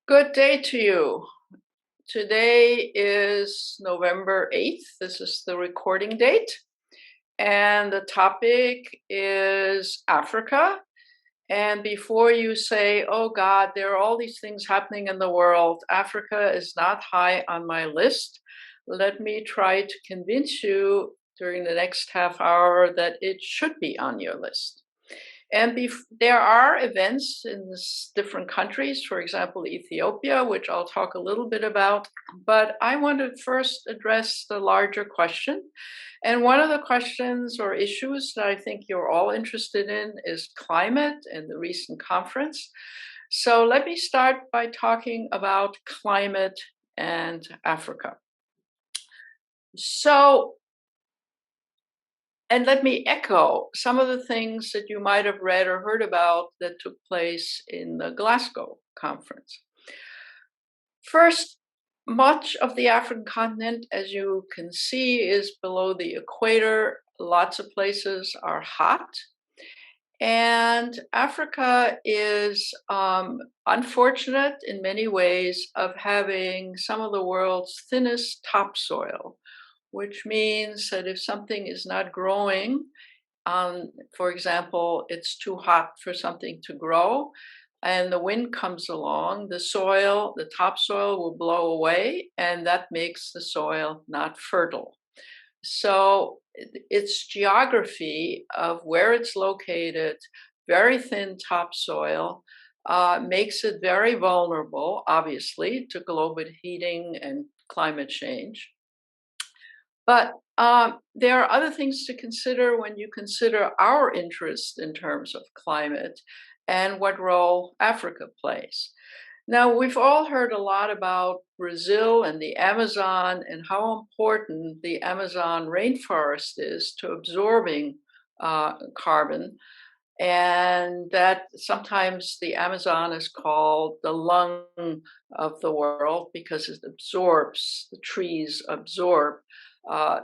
Good day to you. Today is November 8th. This is the recording date. And the topic is Africa. And before you say, oh God, there are all these things happening in the world, Africa is not high on my list, let me try to convince you during the next half hour that it should be on your list. And there are events in different countries, for example, Ethiopia, which I'll talk a little bit about. But I want to first address the larger question. And one of the questions or issues that I think you're all interested in is climate and the recent conference. So let me start by talking about climate and Africa. And let me echo some of the things that you might have read or heard about that took place in the Glasgow conference. First, much of the African continent, as you can see, is below the equator. Lots of places are hot. And Africa is unfortunate in many ways of having some of the world's thinnest topsoil, which means that if something is not growing, for example, it's too hot for something to grow, and the wind comes along, the topsoil will blow away, and that makes the soil not fertile. So its geography of where it's located, very thin topsoil, makes it very vulnerable, obviously, to global heating and climate change. But there are other things to consider when you consider our interest in terms of climate and what role Africa plays. Now, we've all heard a lot about Brazil and the Amazon and how important the Amazon rainforest is to absorbing carbon, and that sometimes the Amazon is called the lung of the world because the trees absorb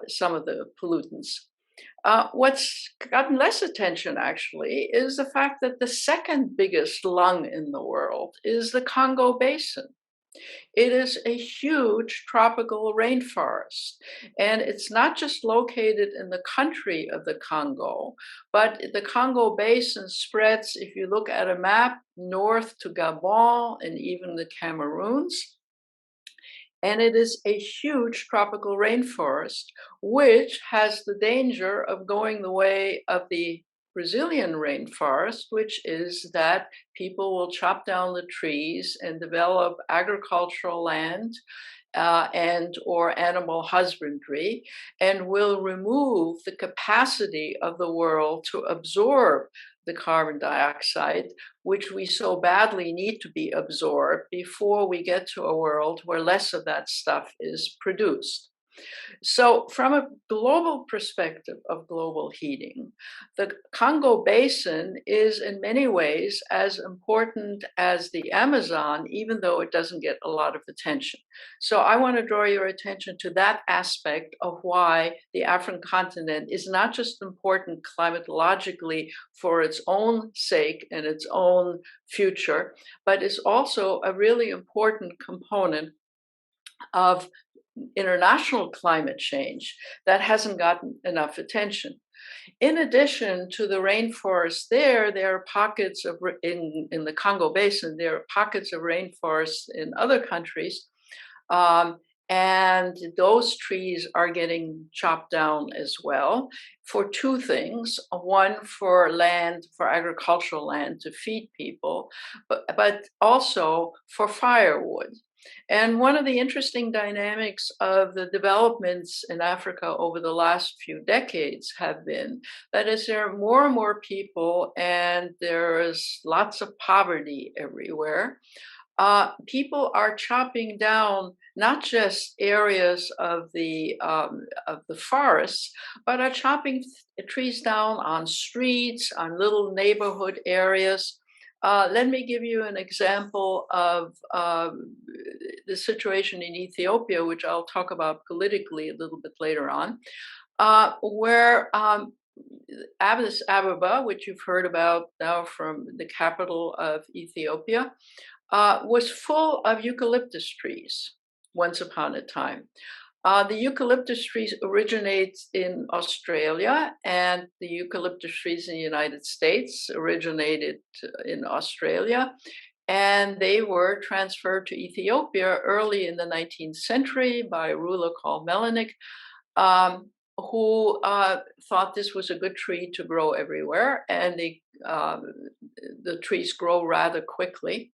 some of the pollutants. What's gotten less attention, actually, is the fact that the second biggest lung in the world is the Congo Basin. It is a huge tropical rainforest, and it's not just located in the country of the Congo, but the Congo Basin spreads, if you look at a map, north to Gabon and even the Cameroons. And it is a huge tropical rainforest, which has the danger of going the way of the Brazilian rainforest, which is that people will chop down the trees and develop agricultural land and or animal husbandry, and will remove the capacity of the world to absorb the carbon dioxide, which we so badly need to be absorbed before we get to a world where less of that stuff is produced. So, from a global perspective of global heating, the Congo Basin is in many ways as important as the Amazon, even though it doesn't get a lot of attention. So, I want to draw your attention to that aspect of why the African continent is not just important climatologically for its own sake and its own future, but is also a really important component of international climate change that hasn't gotten enough attention. In addition to the rainforest there are pockets of, in the Congo Basin, there are pockets of rainforests in other countries. And those trees are getting chopped down as well for two things. One, for land, for agricultural land to feed people, but also for firewood. And one of the interesting dynamics of the developments in Africa over the last few decades have been that as there are more and more people and there's lots of poverty everywhere, people are chopping down not just areas of the forests, but are chopping trees down on streets, on little neighborhood areas. Let me give you an example of the situation in Ethiopia, which I'll talk about politically a little bit later on, where Addis Ababa, which you've heard about now from the capital of Ethiopia, was full of eucalyptus trees once upon a time. The eucalyptus trees originate in Australia, and the eucalyptus trees in the United States originated in Australia, and they were transferred to Ethiopia early in the 19th century by a ruler called Melanik, who thought this was a good tree to grow everywhere, and the trees grow rather quickly.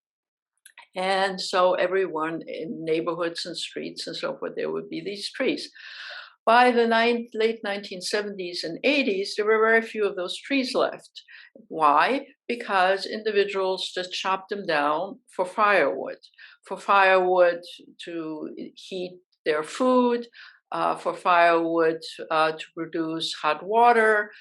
And so everyone in neighborhoods and streets and so forth, there would be these trees. By the late 1970s and 80s, there were very few of those trees left. Why? Because individuals just chopped them down for firewood to heat their food, for firewood to produce hot water.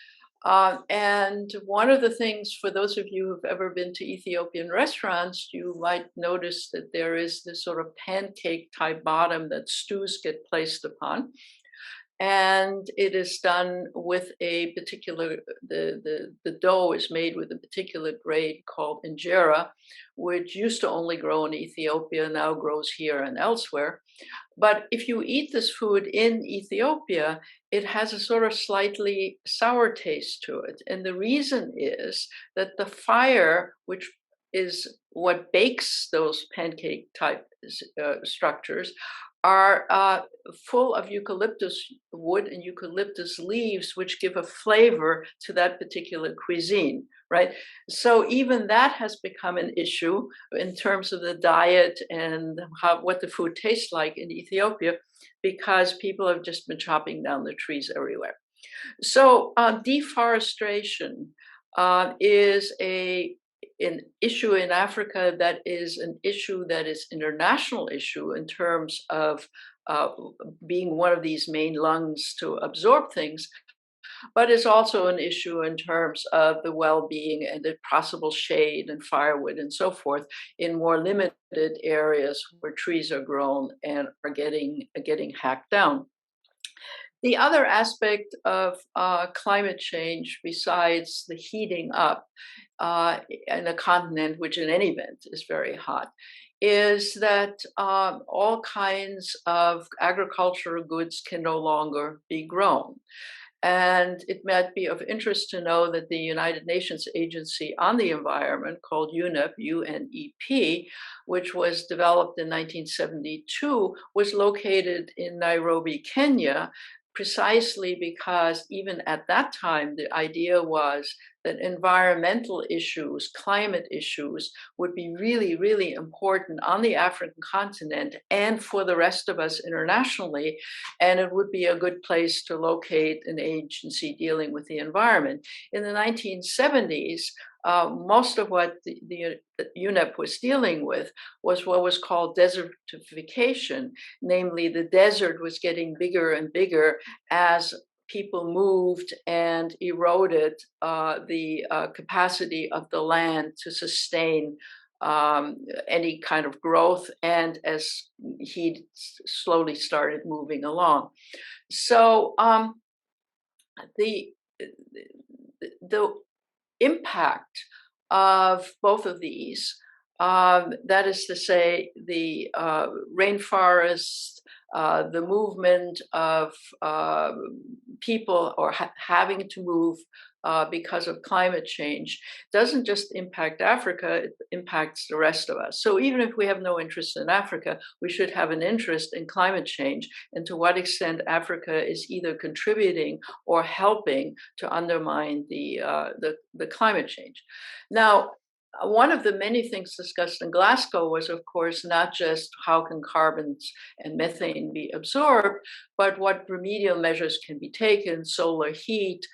And one of the things, for those of you who've ever been to Ethiopian restaurants, you might notice that there is this sort of pancake type bottom that stews get placed upon. And it is done with a particular, the dough is made with a particular grade called injera, which used to only grow in Ethiopia, now grows here and elsewhere. But if you eat this food in Ethiopia, it has a sort of slightly sour taste to it. And the reason is that the fire, which is what bakes those pancake type structures, are full of eucalyptus wood and eucalyptus leaves, which give a flavor to that particular cuisine, right? So even that has become an issue in terms of the diet and what the food tastes like in Ethiopia, because people have just been chopping down the trees everywhere. So deforestation is an issue in Africa that is an issue that is international issue in terms of being one of these main lungs to absorb things, but it's also an issue in terms of the well-being and the possible shade and firewood and so forth in more limited areas where trees are grown and are getting hacked down. The other aspect of climate change, besides the heating up in a continent which in any event is very hot, is that all kinds of agricultural goods can no longer be grown. And it might be of interest to know that the United Nations Agency on the Environment, called UNEP, UNEP, which was developed in 1972, was located in Nairobi, Kenya, precisely because even at that time, the idea was that environmental issues, climate issues, would be really, really important on the African continent and for the rest of us internationally. And it would be a good place to locate an agency dealing with the environment. In the 1970s, most of what the UNEP was dealing with was what was called desertification, namely the desert was getting bigger and bigger as people moved and eroded the capacity of the land to sustain any kind of growth, and as he slowly started moving along. So the impact of both of these, that is to say, the rainforest, the movement of people or having to move because of climate change, doesn't just impact Africa, it impacts the rest of us. So even if we have no interest in Africa, we should have an interest in climate change and to what extent Africa is either contributing or helping to undermine the climate change. Now, one of the many things discussed in Glasgow was, of course, not just how can carbons and methane be absorbed, but what remedial measures can be taken, solar heat,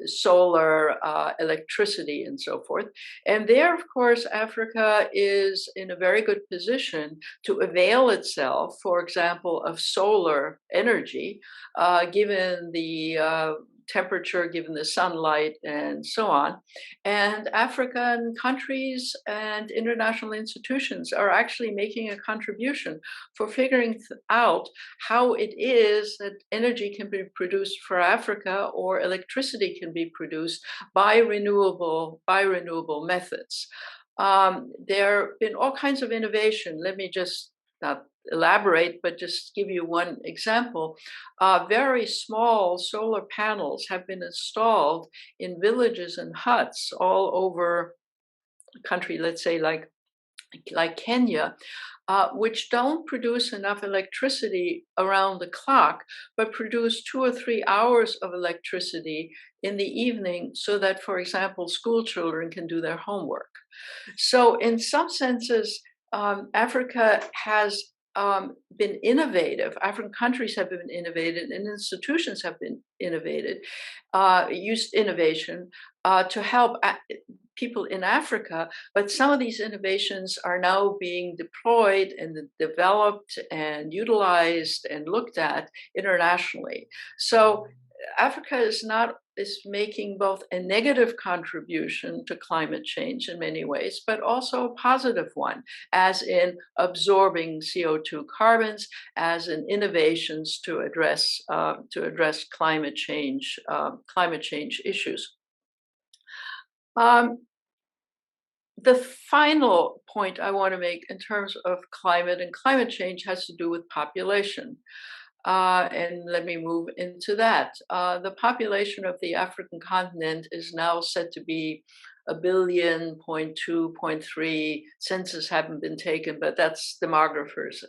solar electricity, and so forth. And there, of course, Africa is in a very good position to avail itself, for example, of solar energy, given the temperature given the sunlight and so on. And African countries and international institutions are actually making a contribution for figuring out how it is that energy can be produced for Africa or electricity can be produced by renewable methods. There have been all kinds of innovation. Let me just not elaborate, but just give you one example. Very small solar panels have been installed in villages and huts all over the country, let's say like Kenya, which don't produce enough electricity around the clock, but produce 2 or 3 hours of electricity in the evening so that, for example, school children can do their homework. So in some senses, Africa has been innovative. African countries have been innovative, and institutions have been used innovation to help people in Africa. But some of these innovations are now being deployed and developed and utilized and looked at internationally. So Africa is making both a negative contribution to climate change in many ways, but also a positive one, as in absorbing CO2 carbons, as in innovations to address climate change issues. The final point I want to make in terms of climate and climate change has to do with population. And let me move into that. The population of the African continent is now said to be 1 billion, 0.2, 0.3. Census haven't been taken, but that's demographers'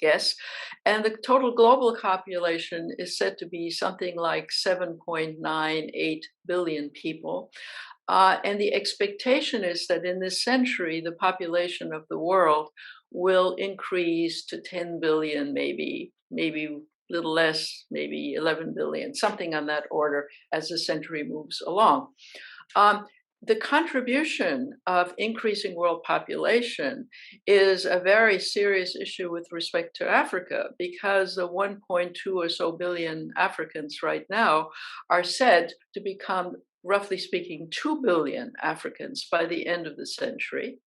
guess. And the total global population is said to be something like 7.98 billion people. And the expectation is that in this century, the population of the world will increase to 10 billion, maybe a little less, maybe 11 billion, something on that order as the century moves along. The contribution of increasing world population is a very serious issue with respect to Africa, because the 1.2 or so billion Africans right now are said to become, roughly speaking, 2 billion Africans by the end of the century,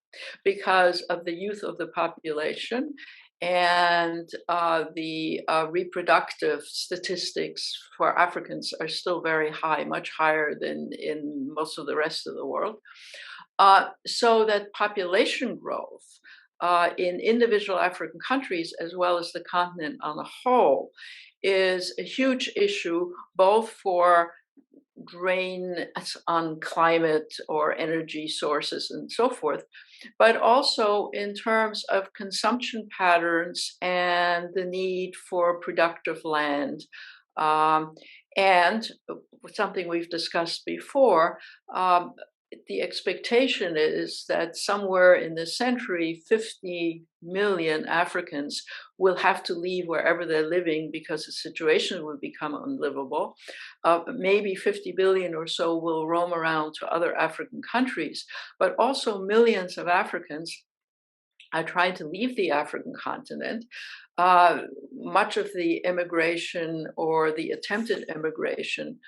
because of the youth of the population and the reproductive statistics for Africans are still very high, much higher than in most of the rest of the world. So that population growth in individual African countries, as well as the continent on a whole, is a huge issue, both for drain on climate or energy sources and so forth, but also in terms of consumption patterns and the need for productive land. And something we've discussed before, the expectation is that somewhere in this century, 50 million Africans will have to leave wherever they're living because the situation will become unlivable. Maybe 50 billion or so will roam around to other African countries, but also millions of Africans are trying to leave the African continent. Much of the immigration or the attempted immigration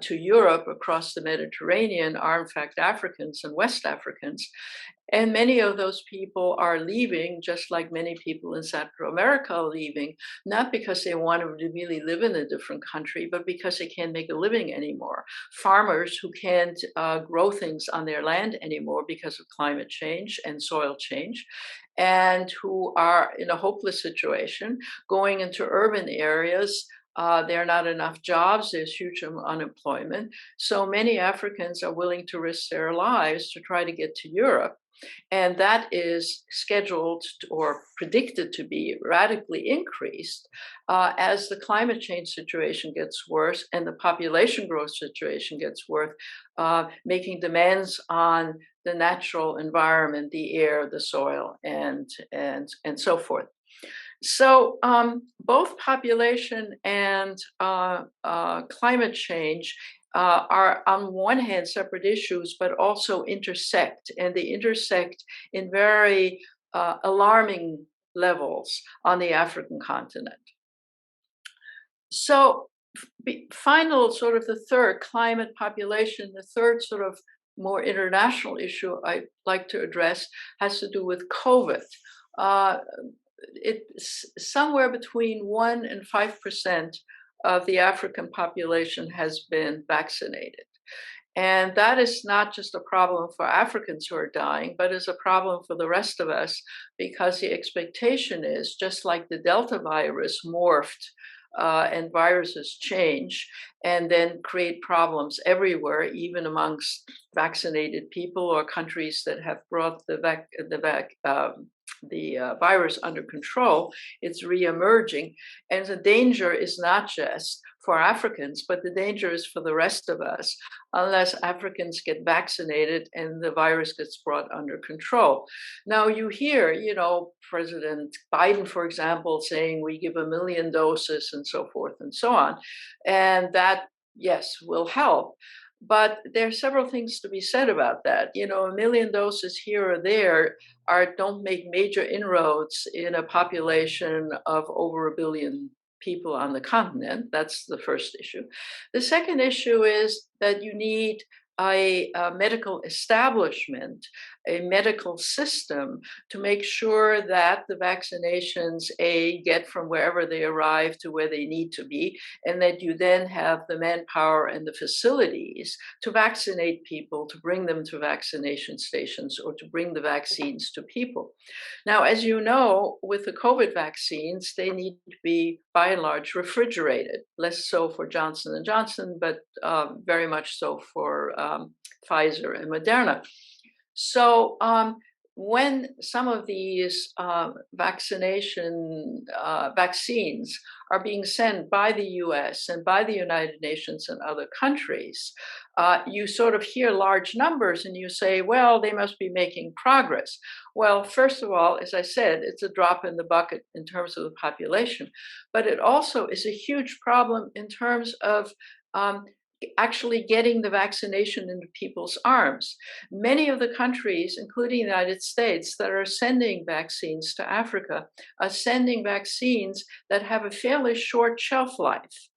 to Europe across the Mediterranean are in fact Africans and West Africans. And many of those people are leaving, just like many people in Central America are leaving, not because they want to really live in a different country, but because they can't make a living anymore. Farmers who can't grow things on their land anymore because of climate change and soil change, and who are in a hopeless situation, going into urban areas. There are not enough jobs, there's huge unemployment. So many Africans are willing to risk their lives to try to get to Europe. And that is scheduled or predicted to be radically increased as the climate change situation gets worse and the population growth situation gets worse, making demands on the natural environment, the air, the soil, and so forth. So both population and climate change are on one hand separate issues, but also intersect, and they intersect in very alarming levels on the African continent. So final sort of the third climate population, the third sort of more international issue I'd like to address has to do with COVID. Uh, it's somewhere between 1 and 5% of the African population has been vaccinated. And that is not just a problem for Africans who are dying, but is a problem for the rest of us, because the expectation is, just like the Delta virus morphed and viruses change and then create problems everywhere, even amongst vaccinated people or countries that have brought the virus under control, it's reemerging. And the danger is not just for Africans, but the danger is for the rest of us, unless Africans get vaccinated and the virus gets brought under control. Now you hear, President Biden, for example, saying we give 1 million doses and so forth and so on. And that, yes, will help. But there are several things to be said about that. 1 million doses here or there don't make major inroads in a population of over 1 billion people on the continent. That's the first issue. The second issue is that you need a medical establishment, a medical system to make sure that the vaccinations, get from wherever they arrive to where they need to be, and that you then have the manpower and the facilities to vaccinate people, to bring them to vaccination stations or to bring the vaccines to people. Now, as you know, with the COVID vaccines, they need to be by and large refrigerated, less so for Johnson & Johnson, but very much so for Pfizer and Moderna. So when some of these vaccines are being sent by the US and by the United Nations and other countries, you sort of hear large numbers and you say, well, they must be making progress. Well, first of all, as I said, it's a drop in the bucket in terms of the population, but it also is a huge problem in terms of actually getting the vaccination into people's arms. Many of the countries, including the United States, that are sending vaccines to Africa are sending vaccines that have a fairly short shelf life.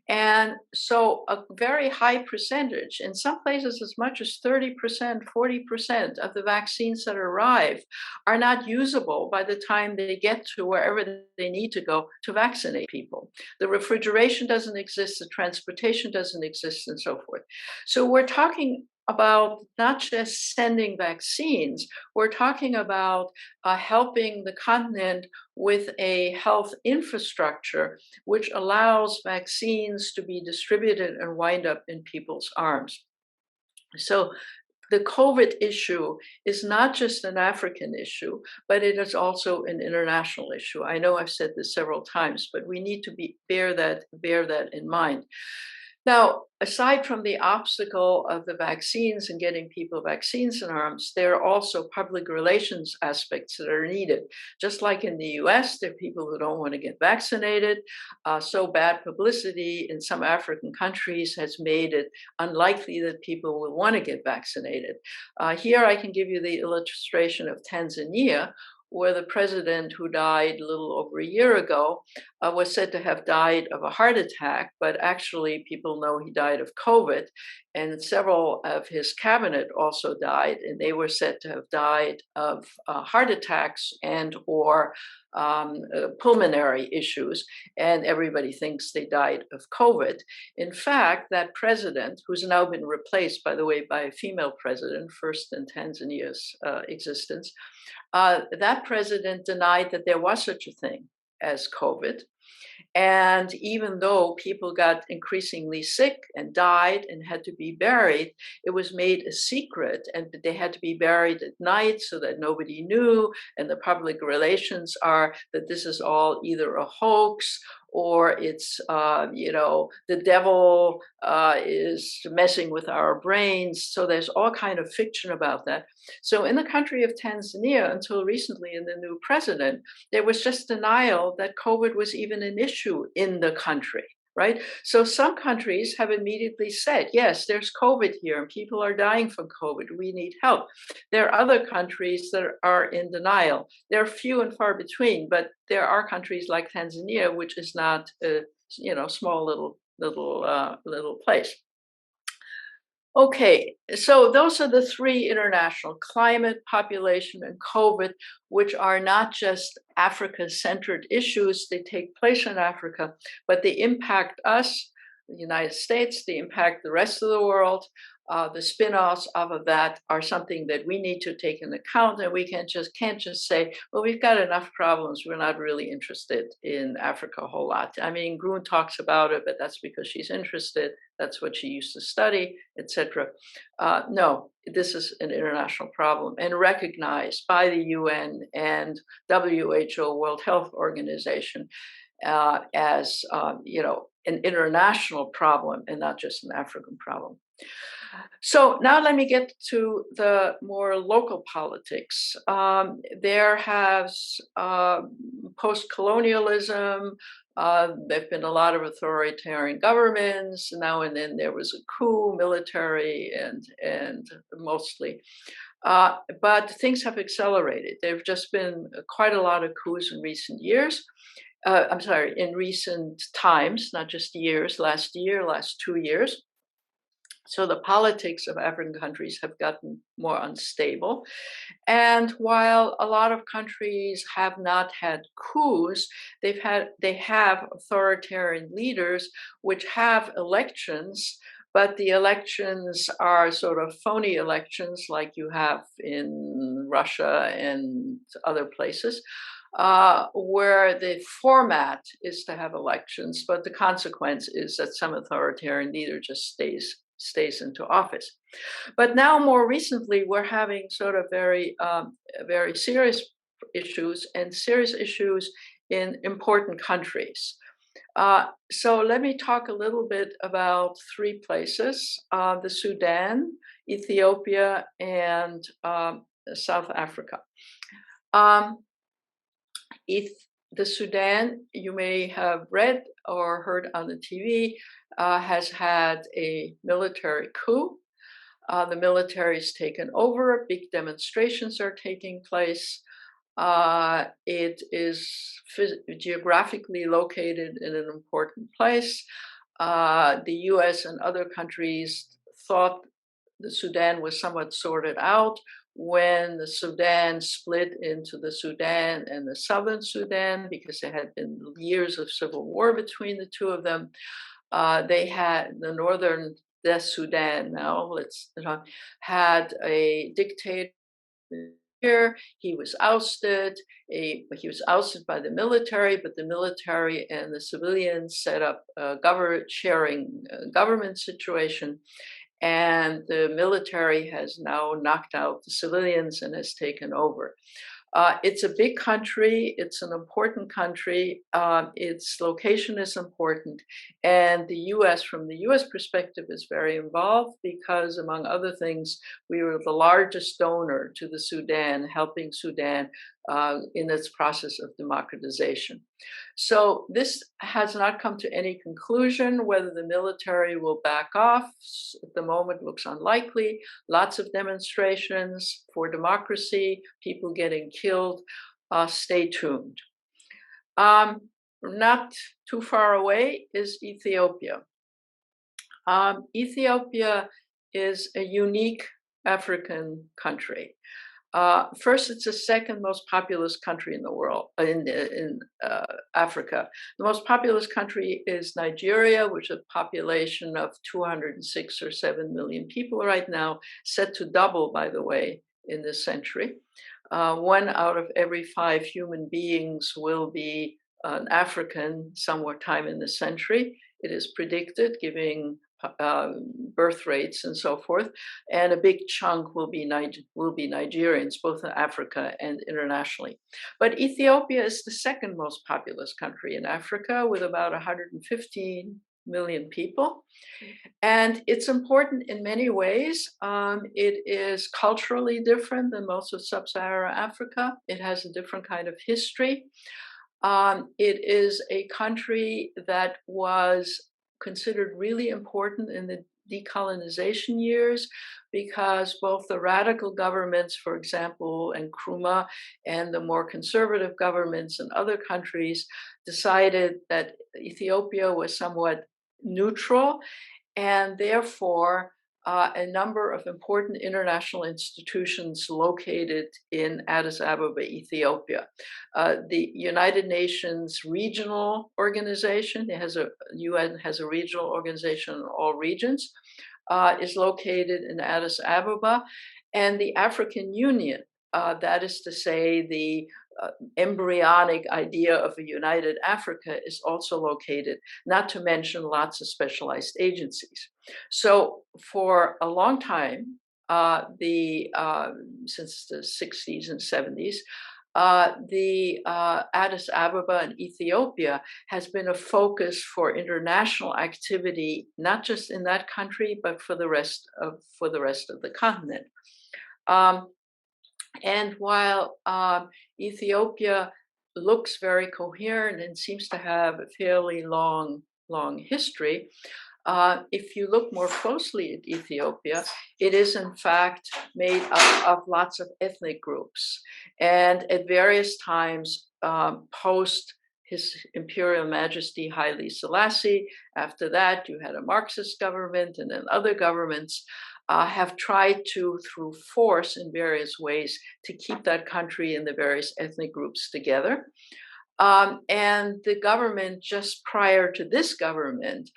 And so a very high percentage, in some places as much as 30%, 40% of the vaccines that arrive are not usable by the time they get to wherever they need to go to vaccinate people. The refrigeration doesn't exist, the transportation doesn't exist, and so forth. So we're talking about not just sending vaccines, we're talking about helping the continent with a health infrastructure which allows vaccines to be distributed and wind up in people's arms. So the COVID issue is not just an African issue, but it is also an international issue. I know I've said this several times, but we need to bear that in mind. Now, aside from the obstacle of the vaccines and getting people vaccines in arms, there are also public relations aspects that are needed. Just like in the US, there are people who don't want to get vaccinated. So bad publicity in some African countries has made it unlikely that people will want to get vaccinated. Here I can give you the illustration of Tanzania, where the president, who died a little over a year ago, was said to have died of a heart attack, but actually people know he died of COVID, and several of his cabinet also died, and they were said to have died of heart attacks and or pulmonary issues, and everybody thinks they died of COVID. In fact, that president, who's now been replaced, by the way, by a female president, first in Tanzania's existence, that president denied that there was such a thing as COVID. And even though people got increasingly sick and died and had to be buried, it was made a secret, and they had to be buried at night so that nobody knew. And the public relations are that this is all either a hoax or it's, the devil is messing with our brains. So there's all kind of fiction about that. So in the country of Tanzania, until recently in the new president, there was just denial that COVID was even an issue in the country. Right? So some countries have immediately said, yes, there's COVID here and people are dying from COVID. We need help. There are other countries that are in denial. They're few and far between, but there are countries like Tanzania, which is not a small little little place. Okay, so those are the three international: climate, population, and COVID, which are not just Africa-centered issues. They take place in Africa, but they impact us, the United States, they impact the rest of the world. The spin-offs of that are something that we need to take into account, and we can't just say, well, we've got enough problems, we're not really interested in Africa a whole lot. I mean, Gruhn talks about it, but that's because she's interested. That's what she used to study, etc. No, this is an international problem and recognized by the UN and WHO, World Health Organization, as an international problem and not just an African problem. So now let me get to the more local politics. There has post-colonialism. There've been a lot of authoritarian governments. Now and then there was a coup, military and mostly. But things have accelerated. There've just been quite a lot of coups in recent years. In recent times, not just years, last year, last 2 years. So the politics of African countries have gotten more unstable. And while a lot of countries have not had coups, they have authoritarian leaders which have elections, but the elections are sort of phony elections like you have in Russia and other places. Where the format is to have elections, but the consequence is that some authoritarian leader just stays into office. But now, more recently, we're having sort of very serious issues in important countries. So let me talk a little bit about three places: the Sudan, Ethiopia, and South Africa. The Sudan, you may have read or heard on the TV, has had a military coup. The military's taken over. Big demonstrations are taking place. It is geographically located in an important place. The US and other countries thought the Sudan was somewhat sorted out when the Sudan split into the Sudan and the Southern Sudan, because there had been years of civil war between the two of them. They had the northern Sudan now, had a dictator here. He was ousted. He was ousted by the military, but the military and the civilians set up a sharing government situation. And the military has now knocked out the civilians and has taken over. It's a big country. It's an important country. Its location is important. And the US, from the US perspective, is very involved because, among other things, we were the largest donor to the Sudan, helping Sudan in its process of democratization. So this has not come to any conclusion. Whether the military will back off at the moment looks unlikely. Lots of demonstrations for democracy, people getting killed. Stay tuned. Not too far away is Ethiopia. Ethiopia is a unique African country. First, it's the second most populous country in the world, in Africa. The most populous country is Nigeria, which has a population of 206 or 7 million people right now, set to double, by the way, in this century. 1 out of every 5 human beings will be an African somewhere in the century. It is predicted, giving birth rates and so forth, and a big chunk will be Nigerians, both in Africa and internationally. But Ethiopia is the second most populous country in Africa, with about 115 million people. And it's important in many ways. It is culturally different than most of sub-Saharan Africa. It has a different kind of history. It is a country that was considered really important in the decolonization years, because both the radical governments, for example, and Nkrumah, and the more conservative governments in other countries decided that Ethiopia was somewhat neutral, and therefore a number of important international institutions located in Addis Ababa, Ethiopia. The United Nations Regional Organization, UN has a regional organization in all regions, is located in Addis Ababa, and the African Union, that is to say the embryonic idea of a united Africa, is also located, not to mention lots of specialized agencies. So for a long time, since the 60s and 70s, the Addis Ababa in Ethiopia has been a focus for international activity, not just in that country, but for the rest of the continent. And while Ethiopia looks very coherent and seems to have a fairly long history, if you look more closely at Ethiopia, it is in fact made up of lots of ethnic groups. And at various times, post His Imperial Majesty Haile Selassie, after that you had a Marxist government, and then other governments have tried to, through force in various ways, to keep that country and the various ethnic groups together. And the government just prior to this government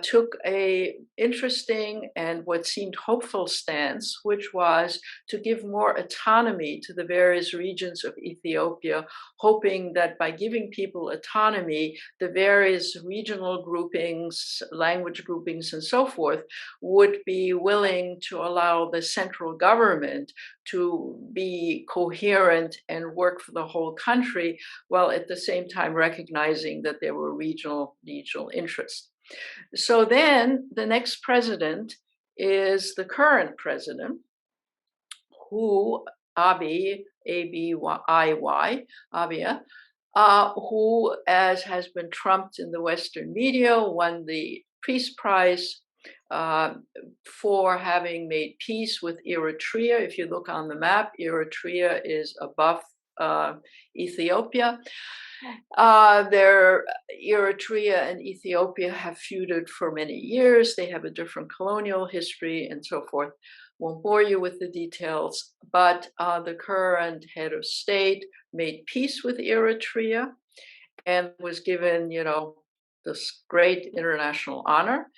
took a interesting and what seemed hopeful stance, which was to give more autonomy to the various regions of Ethiopia, hoping that by giving people autonomy, the various regional groupings, language groupings, and so forth would be willing to allow the central government to be coherent and work for the whole country, while at the same time recognizing that there were regional interests. So then the next president is the current president, who Abiy, A-B-I-Y, Abiy, who, as has been trumped in the Western media, won the Peace Prize for having made peace with Eritrea. If you look on the map, Eritrea is above Ethiopia. Eritrea and Ethiopia have feuded for many years. They have a different colonial history and so forth. Won't bore you with the details, but the current head of state made peace with Eritrea and was given, this great international honor.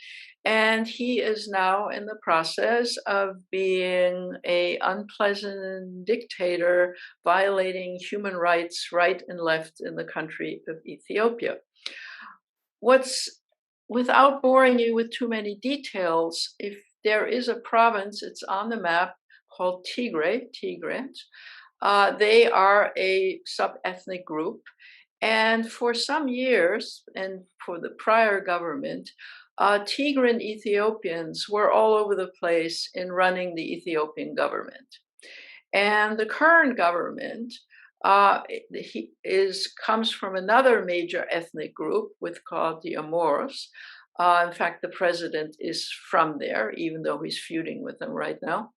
And he is now in the process of being an unpleasant dictator, violating human rights right and left in the country of Ethiopia. Without boring you with too many details, if there is a province, it's on the map, called Tigray. They are a sub-ethnic group. And for some years, and for the prior government, Tigran Ethiopians were all over the place in running the Ethiopian government. And the current government comes from another major ethnic group called the Amoros. In fact, the president is from there, even though he's feuding with them right now.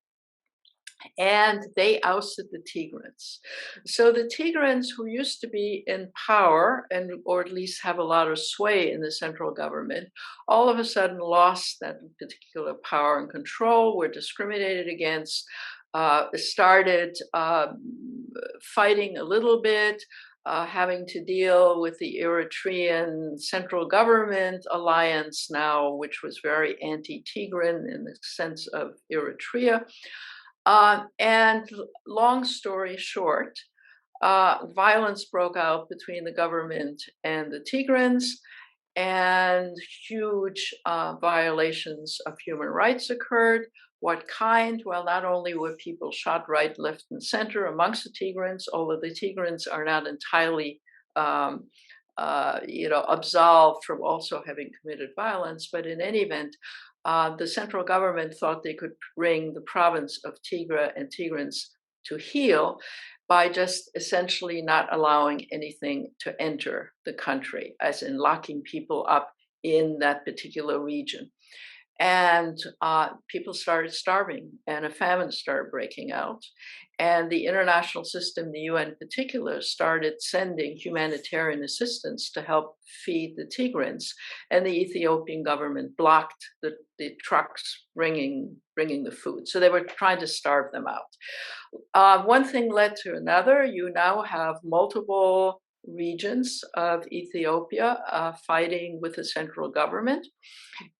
And they ousted the Tigrans. So the Tigrans, who used to be in power, or at least have a lot of sway in the central government, all of a sudden lost that particular power and control, were discriminated against, started fighting a little bit, having to deal with the Eritrean central government alliance now, which was very anti-Tigran in the sense of Eritrea. And long story short, violence broke out between the government and the Tigrans, and huge violations of human rights occurred. What kind? Well, not only were people shot right, left, and center amongst the Tigrans, although the Tigrans are not entirely absolved from also having committed violence, but in any event, the central government thought they could bring the province of Tigray and Tigrans to heel by just essentially not allowing anything to enter the country, as in locking people up in that particular region. And people started starving, and a famine started breaking out. And the international system, the UN in particular, started sending humanitarian assistance to help feed the Tigrans. And the Ethiopian government blocked the trucks bringing the food. So they were trying to starve them out. One thing led to another. You now have multiple regions of Ethiopia fighting with the central government.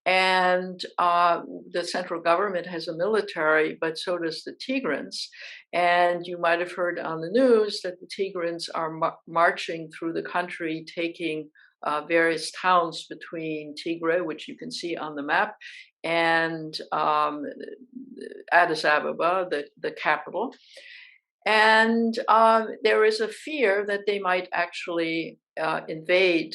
And the central government has a military, but so does the Tigrans. And you might have heard on the news that the Tigrans are marching through the country, taking various towns between Tigray, which you can see on the map, and Addis Ababa, the capital. And there is a fear that they might actually invade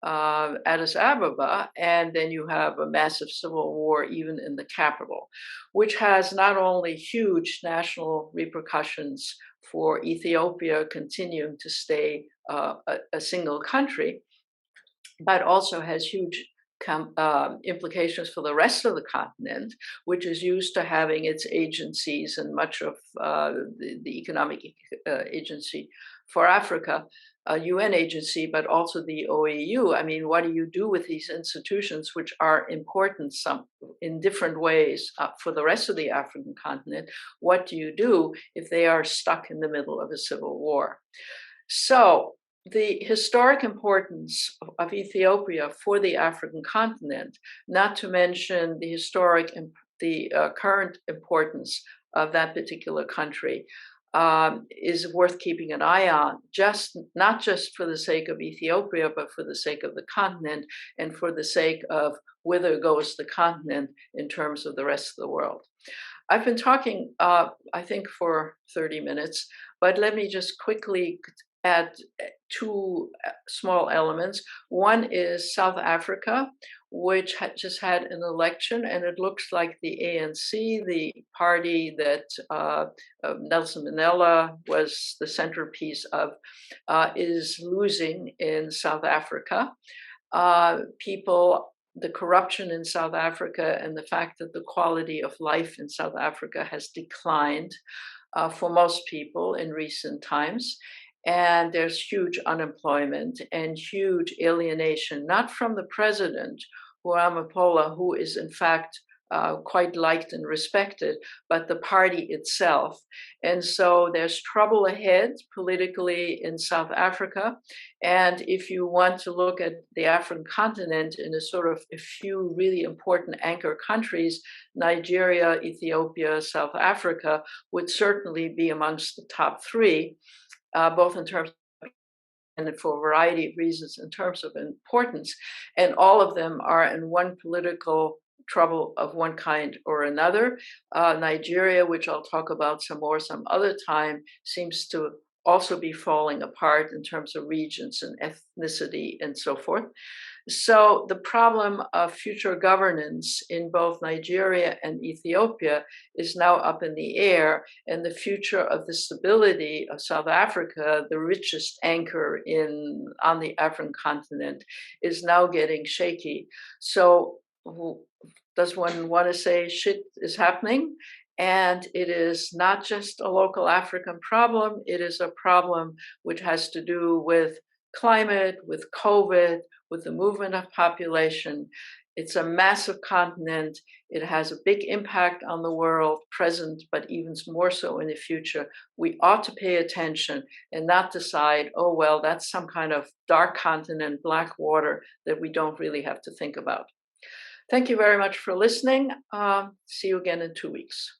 Addis Ababa, and then you have a massive civil war even in the capital, which has not only huge national repercussions for Ethiopia continuing to stay a single country, but also has huge implications for the rest of the continent, which is used to having its agencies and much of the economic agency for Africa, a UN agency, but also the OAU. I mean, what do you do with these institutions, which are important in different ways for the rest of the African continent? What do you do if they are stuck in the middle of a civil war? So the historic importance of Ethiopia for the African continent, not to mention the historic and the current importance of that particular country, is worth keeping an eye on, not just for the sake of Ethiopia, but for the sake of the continent and for the sake of whither goes the continent in terms of the rest of the world. I've been talking, I think, for 30 minutes, but let me just quickly add two small elements. One is South Africa, which just had an election, and it looks like the ANC, the party that Nelson Mandela was the centerpiece of, is losing in South Africa. The corruption in South Africa and the fact that the quality of life in South Africa has declined for most people in recent times. And there's huge unemployment and huge alienation, not from the president, Ramaphosa, who is in fact quite liked and respected, but the party itself. And so there's trouble ahead politically in South Africa. And if you want to look at the African continent in a sort of a few really important anchor countries, Nigeria, Ethiopia, South Africa would certainly be amongst the top three. Both in terms of, and for a variety of reasons, in terms of importance. And all of them are in one political trouble of one kind or another. Nigeria, which I'll talk about some more some other time, seems to also be falling apart in terms of regions and ethnicity and so forth. So the problem of future governance in both Nigeria and Ethiopia is now up in the air, and the future of the stability of South Africa, the richest anchor on the African continent, is now getting shaky. So does one want to say shit is happening? And it is not just a local African problem, it is a problem which has to do with climate, with COVID, with the movement of population. It's a massive continent. It has a big impact on the world, present, but even more so in the future. We ought to pay attention and not decide, oh, well, that's some kind of dark continent, black water that we don't really have to think about. Thank you very much for listening. See you again in 2 weeks.